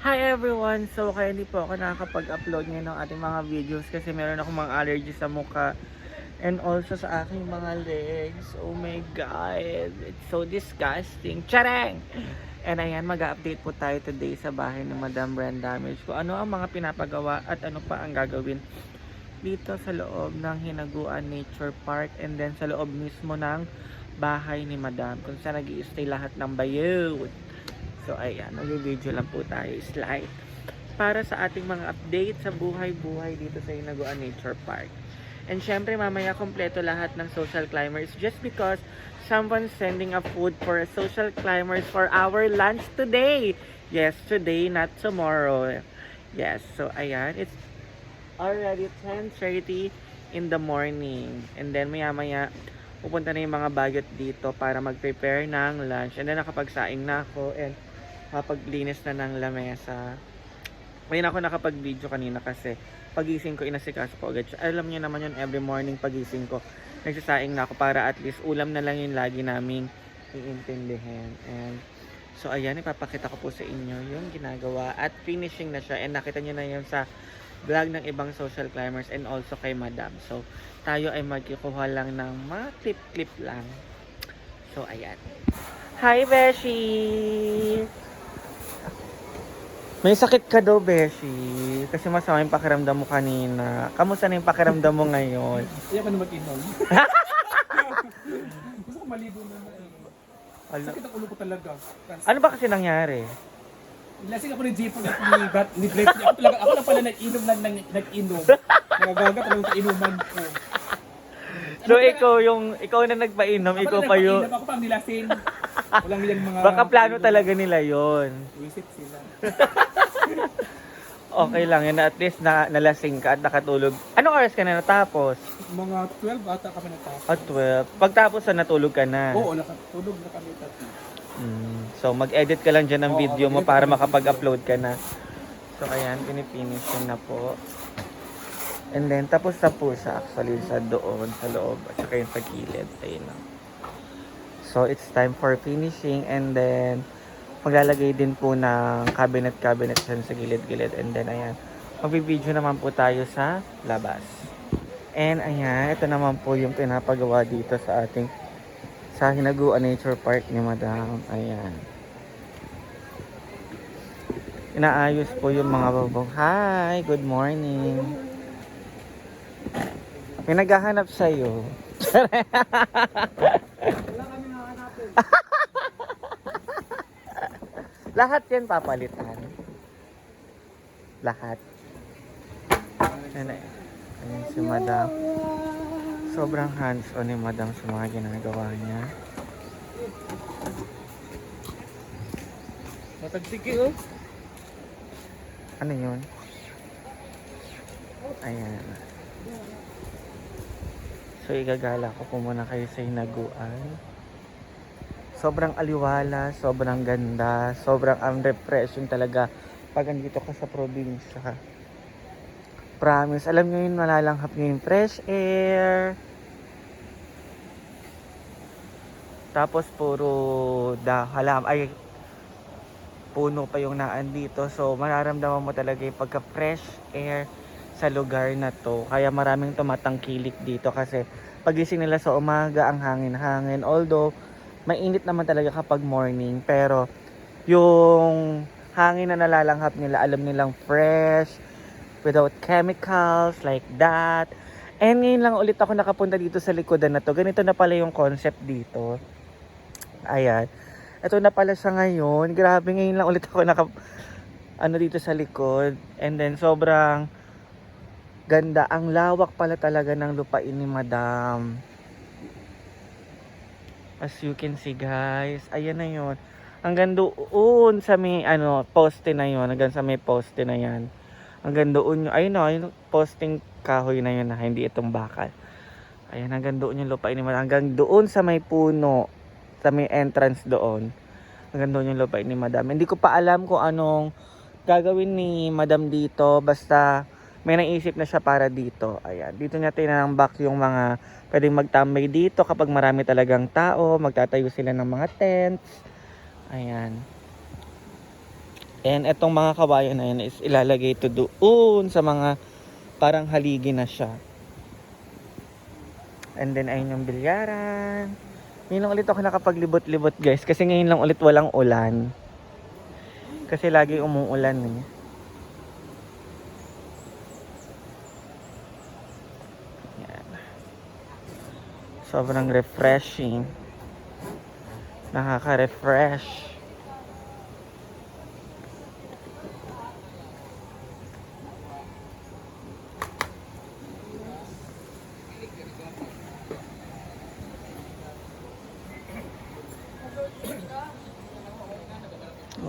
Hi everyone! So kaya hindi po ako nakakapag-upload ngayon ng ating mga videos kasi meron akong mga allergies sa mukha and also sa aking mga legs. Oh my god! It's so disgusting! Chareng! And ayan, mag-update po tayo today sa bahay ni Madam Brenda Damage kung ano ang mga pinapagawa at ano pa ang gagawin dito sa loob ng Hinaguan Nature Park and then sa loob mismo ng bahay ni Madam kung saan nag-i-stay lahat ng bayot. So ayan, mag-video lang po tayo, slide para sa ating mga update sa buhay-buhay dito sa Hinaguan Nature Park. And syempre mamaya kompleto lahat ng social climbers just because someone's sending a food for social climbers for our lunch today. Yes, today, not tomorrow. Yes, so ayan, it's already 10:30 in the morning. And then maya-maya pupunta na yung mga bayot dito para mag-prepare ng lunch. And then nakapagsaing na ako and nakapaglinis na ng lamesa. Ngayon ako nakapag-video kanina kasi pagising ko inasikaso ko agad siya. Alam niyo naman yun, every morning pagising ko nagsasaing na ako para at least ulam na lang yung lagi naming iintindihin. And so ayan, ipapakita ko po sa inyo yung ginagawa at finishing na siya. And nakita niyo na yun sa vlog ng ibang social climbers and also kay Madam. So tayo ay magkukuha lang ng mga clip-clip lang. So ayan. Hi Beshi! May sakit ka daw, Beshi. Kasi masama yung pakiramdam mo kanina. Kamusta na yung pakiramdam mo ngayon? Iyak ka na mag-inom. Gusto ko maligo na sakit ang ulo ko talaga. Ano ba kasi nangyari? Lasing ako ni Jeep ni Brett niya. Ako lang pala nag-inom nag-inom. Nagagagat lang sa inuman ko. So ikaw na nagpainom, ikaw pa yung... Ako pa ang nilasing. Walang yung mga... Baka plano talaga nila yon. Visit sila. Okay lang yun, at least nalasing ka at nakatulog. Anong oras ka na natapos? Mga 12 ata kami natapos. At 12. Pagtapos na natulog ka na. Oo, nakatulog na kami tatlo. So mag-edit ka lang dyan ng video mo para makapag-upload ka na. So ayan, pinipinish yun na po. And then tapos na po siya actually sa doon, sa loob at saka yung sa gilid. Ayun na. So it's time for finishing and then maglalagay din po ng cabinet dyan sa gilid-gilid. And then ayan, magbibideo naman po tayo sa labas. And ayan, ito naman po yung pinapagawa dito sa ating sa Hinaguan Nature Park ni Madam. Ayan. Inaayos po yung mga babong. Hi! Good morning! May naghahanap sa'yo. Lahat yan papalitan. Lahat. Ayan si Madam. Sobrang hands-on ni Madam sa mga ginagawa niya. Matagsiki oh. Ano yun? Ayan. So igagala ko po muna kayo sa Hinaguan. Sobrang aliwala, sobrang ganda, sobrang refreshing talaga pag andito ka sa probinsya. Promise, alam nyo yun, malalanghap nyo yung fresh air. Tapos puro puno pa yung naandito. So mararamdaman mo talaga yung pagka-fresh air sa lugar na to. Kaya maraming tumatangkilik dito kasi pagising nila sa umaga, ang hangin-hangin. Although, mainit naman talaga kapag morning. Pero yung hangin na nalalanghap nila, alam nilang fresh, without chemicals, like that. And ngayon lang ulit ako nakapunta dito sa likodan na to. Ganito na pala yung concept dito. Ayan. Ito na pala siya ngayon. Grabe, ngayon lang ulit ako dito sa likod. And then sobrang ganda. Ang lawak pala talaga ng lupain ni Madam. As you can see guys. Ayan na yun. Hanggang doon sa may poste na yun. Hanggang sa may poste na yan. Hanggang doon yung, ayun na, yung posting kahoy na yun na hindi itong bakal. Ayan, hanggang doon yung lupain ni Madam. Hanggang doon sa may puno. Sa may entrance doon. Hanggang doon yung lupain ni Madam. Hindi ko pa alam kung anong gagawin ni Madam dito. Basta may naisip na siya para dito. Ayan, dito niya tinambak yung mga pwedeng magtambay dito kapag marami talagang tao. Magtatayo sila ng mga tents. Ayan. And etong mga kawayan na yan is ilalagay to doon sa mga parang haligi na siya. And then ayun yung bilyaran. Ngayon lang ulit ako nakapaglibot-libot guys kasi ngayon lang ulit walang ulan. Kasi lagi umuulan eh. Yan. Sobrang refreshing. Nakaka-refresh.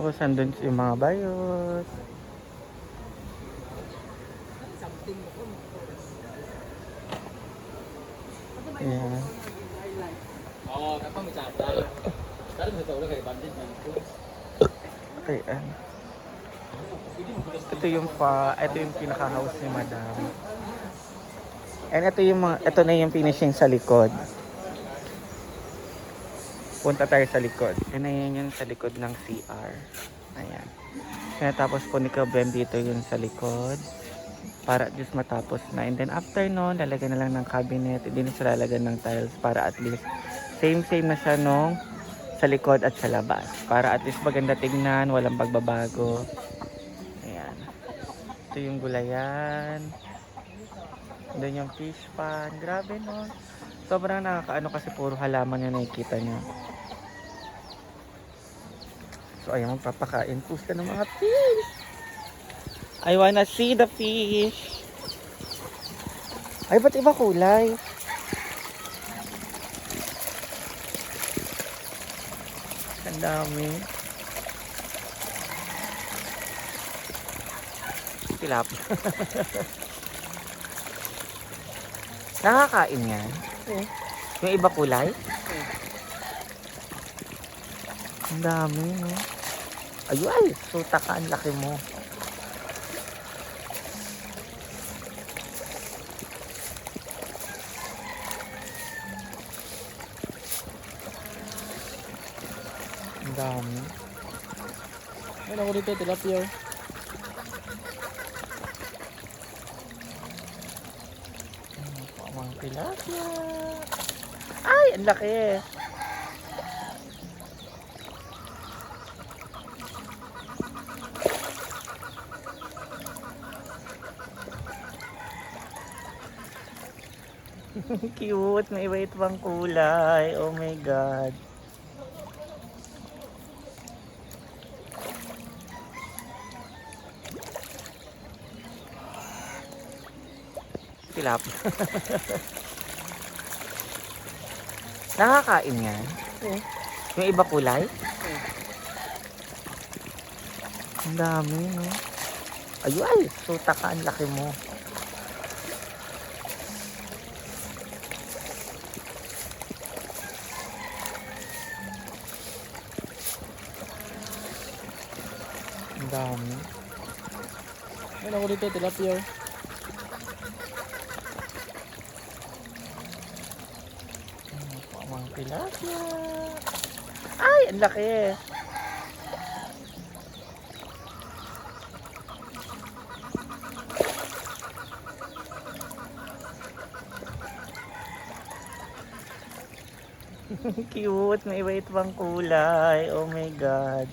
O, sandun yung mga bayot. Ayan. Oo, kapag may sabay. Pero sa tawag kay bandit na ito. Ayan. Ito yung pinaka-house ni Madam. And ito na yung finishing sa likod. Punta tayo sa likod. Yun na yun sa likod ng CR. Ayan. Kaya tapos po ni Kabem dito yun sa likod. Para at least matapos na. And then after nun, lalagyan na lang ng cabinet. Hindi na siya lalagyan ng tiles para at least same na siya nung sa likod at sa labas. Para at least maganda tignan, walang pagbabago. Ayan. Ito yung gulayan. Doon yung fish pan. Grabe no. Sobrang nakakaano kasi puro halaman yung nakikita nyo. So ayan, magpapakain po sila ng mga fish. I wanna see the fish. Ay, ba't iba kulay? Ang dami. Tilapia. Nakakain yan. Yung iba kulay? Ang dami, no? Ay, suta ka, ang laki mo. Ang dami. Ano ako dito, tilapia. Mga tilapia. Ay, ang laki. Cute, may iba-iba pang kulay. Oh my god. Tilapia. Nakakain yan. Yung iba kulay? Ang dami, no? Ay, suta ka, ang laki mo. Ang dami. Ano ako dito, tilapia. Mga tilapia. Ay, ang laki. Cute, may iba-iba pang kulay. Oh my god.